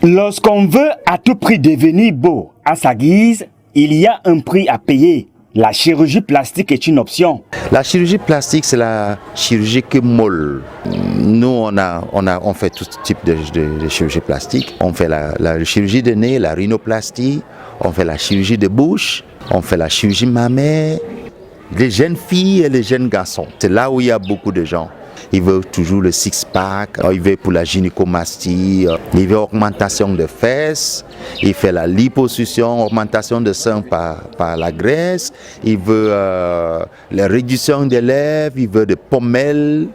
Lorsqu'on veut à tout prix devenir beau à sa guise, il y a un prix à payer. La chirurgie plastique est une option. La chirurgie plastique, c'est la chirurgie qui molle. Nous, on fait tout type de chirurgie plastique. On fait la chirurgie de nez, la rhinoplastie, on fait la chirurgie de bouche, on fait la chirurgie mammaire. Les jeunes filles et les jeunes garçons, c'est là où il y a beaucoup de gens. Ils veulent toujours le six-pack, ils veulent pour la gynécomastie, ils veulent augmentation de fesses, ils font la liposuction, augmentation de seins par la graisse, ils veulent la réduction des lèvres, ils veulent des pommelles,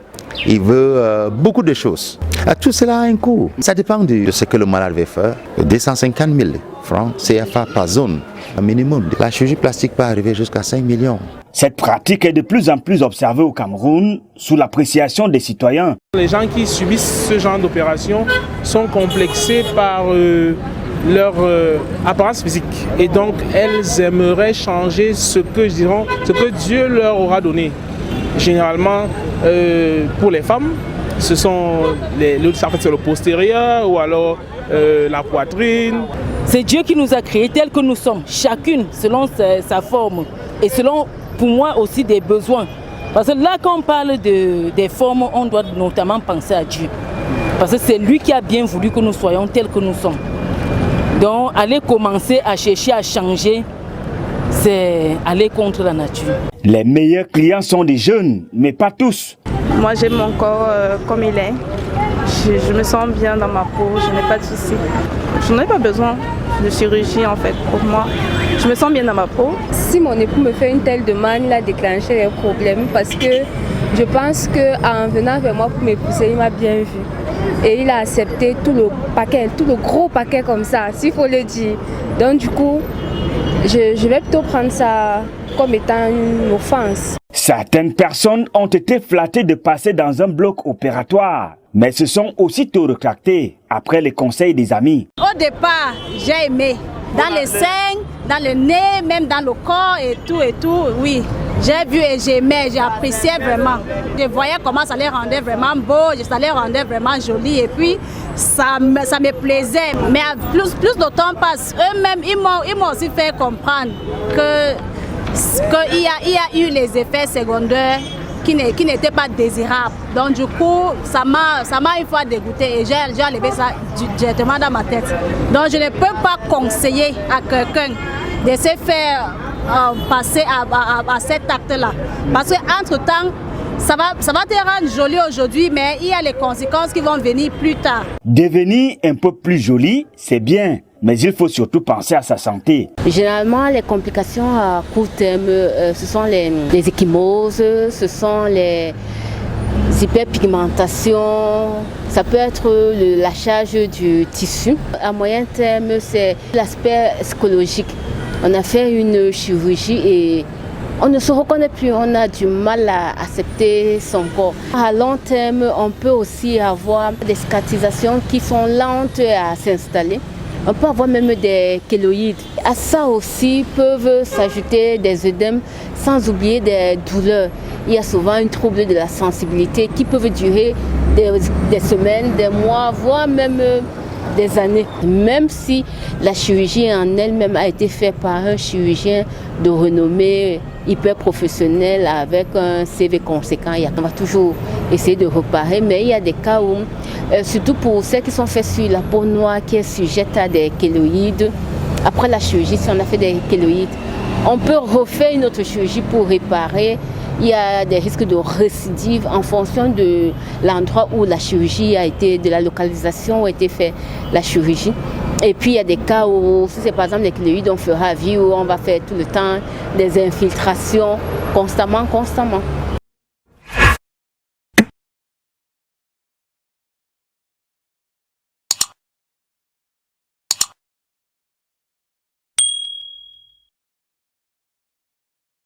ils veulent beaucoup de choses. Tout cela a un coût. Ça dépend de ce que le malade veut faire. 250 000 francs CFA par zone, un minimum. La chirurgie plastique peut arriver jusqu'à 5 millions. Cette pratique est de plus en plus observée au Cameroun sous l'appréciation des citoyens. Les gens qui subissent ce genre d'opération sont complexés par leur apparence physique. Et donc, elles aimeraient changer ce que Dieu leur aura donné. Généralement, pour les femmes, ce sont c'est le postérieur ou alors la poitrine. C'est Dieu qui nous a créés tels que nous sommes, chacune selon sa forme et selon, pour moi aussi, des besoins. Parce que là, quand on parle des formes, on doit notamment penser à Dieu. Parce que c'est lui qui a bien voulu que nous soyons tels que nous sommes. Donc, aller commencer à chercher à changer, c'est aller contre la nature. Les meilleurs clients sont des jeunes, mais pas tous. Moi, j'aime mon corps comme il est. Je me sens bien dans ma peau, je n'ai pas de soucis. Je n'ai pas besoin de chirurgie en fait pour moi. Je me sens bien dans ma peau. Si mon époux me fait une telle demande, il a déclenché les problèmes parce que je pense qu'en venant vers moi pour m'épouser, il m'a bien vu. Et il a accepté tout le paquet, tout le gros paquet comme ça, s'il faut le dire. Donc du coup, je vais plutôt prendre ça comme étant une offense. Certaines personnes ont été flattées de passer dans un bloc opératoire, mais se sont aussitôt rétractées après les conseils des amis. Au départ, j'ai aimé. Dans les seins, dans le nez, même dans le corps et tout, oui. J'ai vu et j'aimais, j'ai apprécié vraiment. Je voyais comment ça les rendait vraiment beau, ça les rendait vraiment joli et puis ça me plaisait. Mais plus le temps passe, eux-mêmes, ils m'ont aussi fait comprendre qu'il y a eu les effets secondaires qui n'étaient pas désirables. Donc du coup, ça m'a une fois dégoûté et j'ai enlevé ça directement dans ma tête. Donc je ne peux pas conseiller à quelqu'un de se faire passer à cet acte-là. Parce qu'entre-temps, ça va te rendre jolie aujourd'hui, mais il y a les conséquences qui vont venir plus tard. Devenir un peu plus jolie, c'est bien, mais il faut surtout penser à sa santé. Généralement, les complications à court terme, ce sont les ecchymoses, ce sont les hyperpigmentations, ça peut être le lâchage du tissu. À moyen terme, c'est l'aspect psychologique. On a fait une chirurgie et on ne se reconnaît plus, on a du mal à accepter son corps. À long terme, on peut aussi avoir des cicatrisations qui sont lentes à s'installer. On peut avoir même des kéloïdes. À ça aussi peuvent s'ajouter des œdèmes, sans oublier des douleurs. Il y a souvent un trouble de la sensibilité qui peuvent durer des semaines, des mois, voire même des années. Même si la chirurgie en elle-même a été faite par un chirurgien de renommée hyper professionnel avec un CV conséquent, on va toujours essayer de réparer, mais il y a des cas où, surtout pour celles qui sont faites sur la peau noire qui est sujette à des kéloïdes, après la chirurgie, si on a fait des kéloïdes, on peut refaire une autre chirurgie pour réparer. Il y a des risques de récidive en fonction de l'endroit où la chirurgie a été, de la localisation où a été faite la chirurgie. Et puis il y a des cas où, si c'est par exemple les kéloïdes, on fera à vie, où on va faire tout le temps des infiltrations constamment.